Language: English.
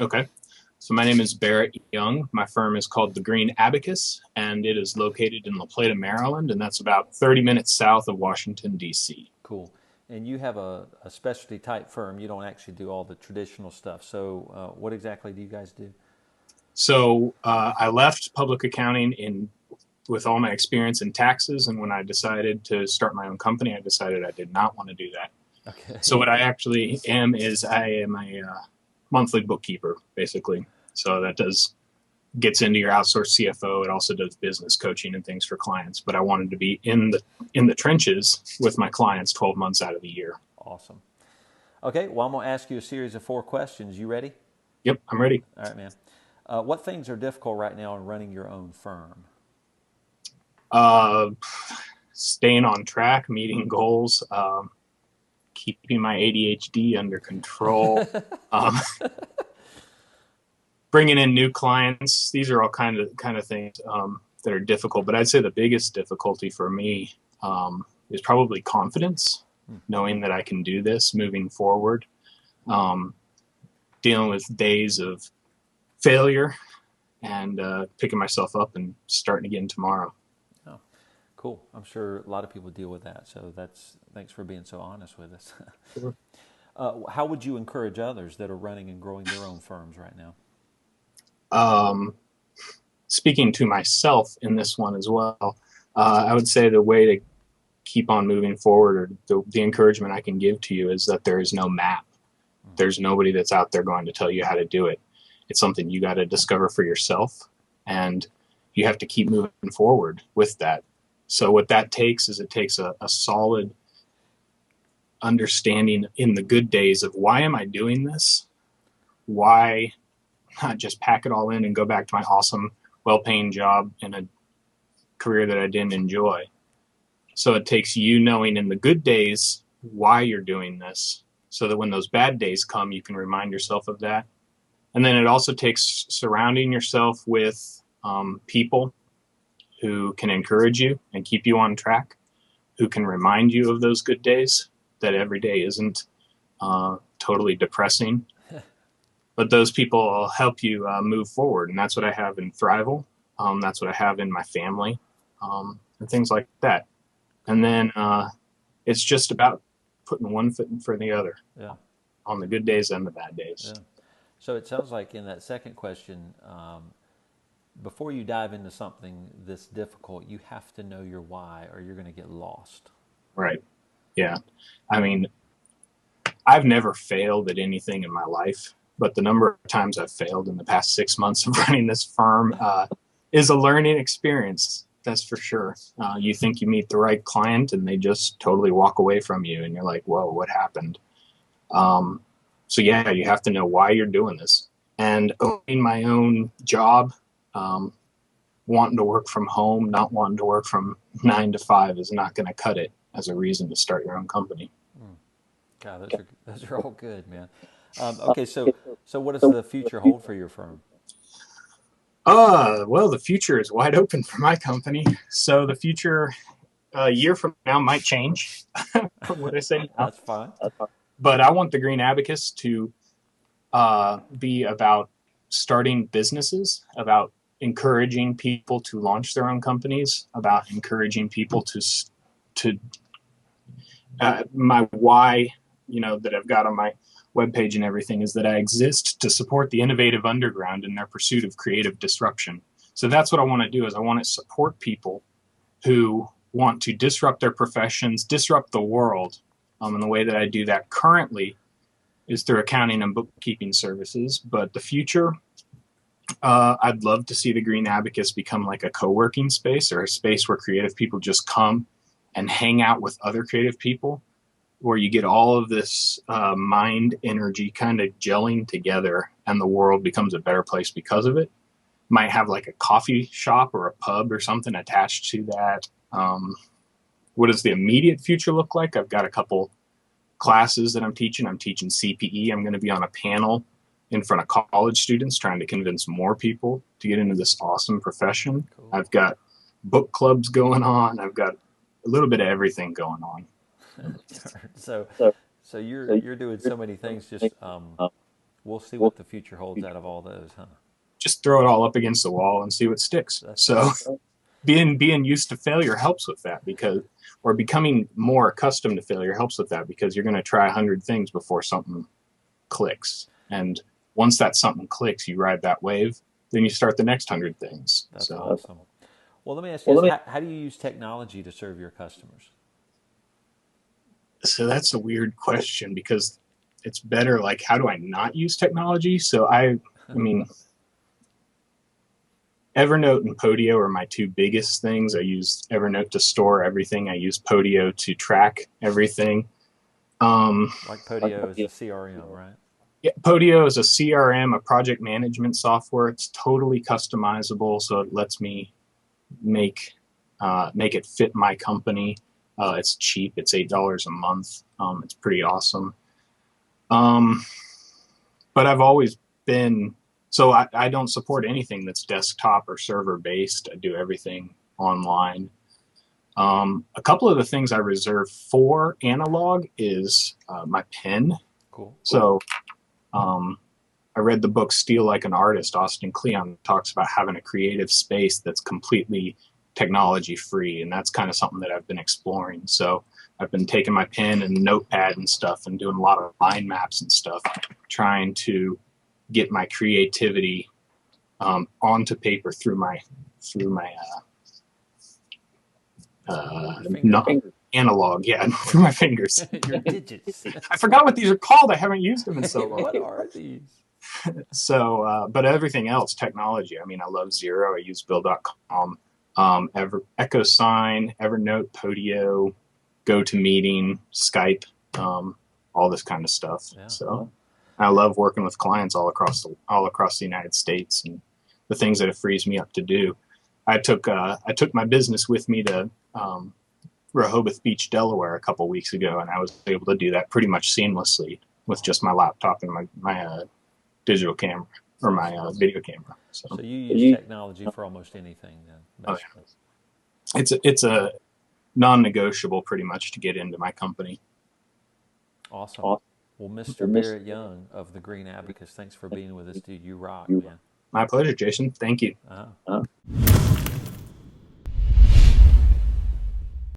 Okay. So my name is Barrett Young. My firm is called the Green Abacus, and it is located in La Plata, Maryland, and that's about 30 minutes south of Washington, D.C. Cool. And you have a specialty type firm. You don't actually do all the traditional stuff. So, what exactly do you guys do? So I left public accounting in with all my experience in taxes, and when I decided to start my own company, I decided I did not want to do that. Okay. So what I actually am is I am a monthly bookkeeper, basically. So that does gets into your outsourced CFO. It also does business coaching and things for clients. But I wanted to be in the trenches with my clients 12 months out of the year. Awesome. Okay. Well, I'm going to ask you a series of four questions. You ready? Yep, I'm ready. All right, man. What things are difficult right now in running your own firm? Uh, Staying on track, meeting goals, keeping my ADHD under control, um, bringing in new clients. These are all kind of things that are difficult. But I'd say the biggest difficulty for me is probably confidence, knowing that I can do this moving forward. Um, Dealing with days of failure and picking myself up and starting again tomorrow. Oh, cool. I'm sure a lot of people deal with that. So thanks for being so honest with us. How would you encourage others that are running and growing their own firms right now? Um, Speaking to myself in this one as well, I would say the way to keep on moving forward, or the encouragement I can give to you, is that there is no map. There's nobody that's out there going to tell you how to do it. It's something you got to discover for yourself, and you have to keep moving forward with that. So what that takes is it takes a solid understanding in the good days of, why am I doing this? Why not just pack it all in and go back to my awesome, well-paying job in a career that I didn't enjoy? So it takes you knowing in the good days why you're doing this, so that when those bad days come, you can remind yourself of that. And then it also takes surrounding yourself with people who can encourage you and keep you on track, who can remind you of those good days, that every day isn't totally depressing. But those people will help you move forward. And that's what I have in THRIVEal. That's what I have in my family, and things like that. And then it's just about putting one foot in front of the other, Yeah. on the good days and the bad days. Yeah. So it sounds like in that second question, before you dive into something this difficult, you have to know your why or you're going to get lost. Right. Yeah. I mean, I've never failed at anything in my life, but the number of times I've failed in the past 6 months of running this firm is a learning experience. That's for sure. You think you meet the right client and they just totally walk away from you, and you're like, whoa, what happened? Um, so yeah, you have to know why you're doing this. And owning my own job, um, wanting to work from home, not wanting to work from 9 to 5 is not going to cut it as a reason to start your own company. God, those are all good, man. Okay, so what does the future hold for your firm? Well, the future is wide open for my company. So the future, a year from now, might change from what I say now. That's fine. But I want the Green Abacus to be about starting businesses, about encouraging people to launch their own companies, about encouraging people to my why, that I've got on my webpage and everything, is that I exist to support the innovative underground in their pursuit of creative disruption. So that's what I want to do, is I want to support people who want to disrupt their professions, disrupt the world. And the way that I do that currently is through accounting and bookkeeping services. But the future, I'd love to see the Green Abacus become like a co-working space, or a space where creative people just come and hang out with other creative people, where you get all of this mind energy kind of gelling together, and the world becomes a better place because of it. Might have like a coffee shop or a pub or something attached to that. What does the immediate future look like? I've got a couple classes that I'm teaching. I'm teaching CPE. I'm going to be on a panel in front of college students, trying to convince more people to get into this awesome profession. Cool. I've got book clubs going on. I've got a little bit of everything going on. so so you're doing so many things just We'll see what the future holds out of all those, huh? Just throw it all up against the wall and see what sticks. That's So being used to failure helps with that, because, or becoming more accustomed to failure helps with that, because you're going to try 100 things before something clicks. And once that something clicks, you ride that wave, then you start the next 100 things. That's So awesome. Well, let me ask you this. How do you use technology to serve your customers? so that's a weird question, because it's better, like, how do I not use technology? So I mean, Evernote and Podio are my two biggest things. I use Evernote to store everything. I use Podio to track everything. Like Podio is a CRM, right? Yeah, Podio is a CRM, a project management software. It's totally customizable, so it lets me make make it fit my company. It's cheap. It's $8 a month. It's pretty awesome. But I've always been, so I don't support anything that's desktop or server based. I do everything online. A couple of the things I reserve for analog is my pen. Cool. So I read the book Steal Like an Artist. Austin Kleon talks about having a creative space that's completely technology free, and that's kind of something that I've been exploring. So I've been taking my pen and notepad and stuff and doing a lot of mind maps and stuff, trying to get my creativity onto paper through my not analog, yeah, through my fingers. Your digits. I forgot what these are called. I haven't used them in so long. What are these? So, but everything else, technology. I mean, I love Zero. I use Bill.com, EchoSign, Evernote, Podio, GoToMeeting, Skype, all this kind of stuff. Yeah. So, I love working with clients all across the United States, and the things that it frees me up to do. I took my business with me to Rehoboth Beach, Delaware, a couple weeks ago, and I was able to do that pretty much seamlessly with just my laptop and my digital camera, or my video camera. So you use technology for almost anything then? Oh, yeah. It's a non-negotiable pretty much to get into my company. Awesome. Well, Mr. Barrett Young of the Green Abacus, thanks for being with us, dude. You rock, man. My pleasure, Jason. Thank you. Uh-huh.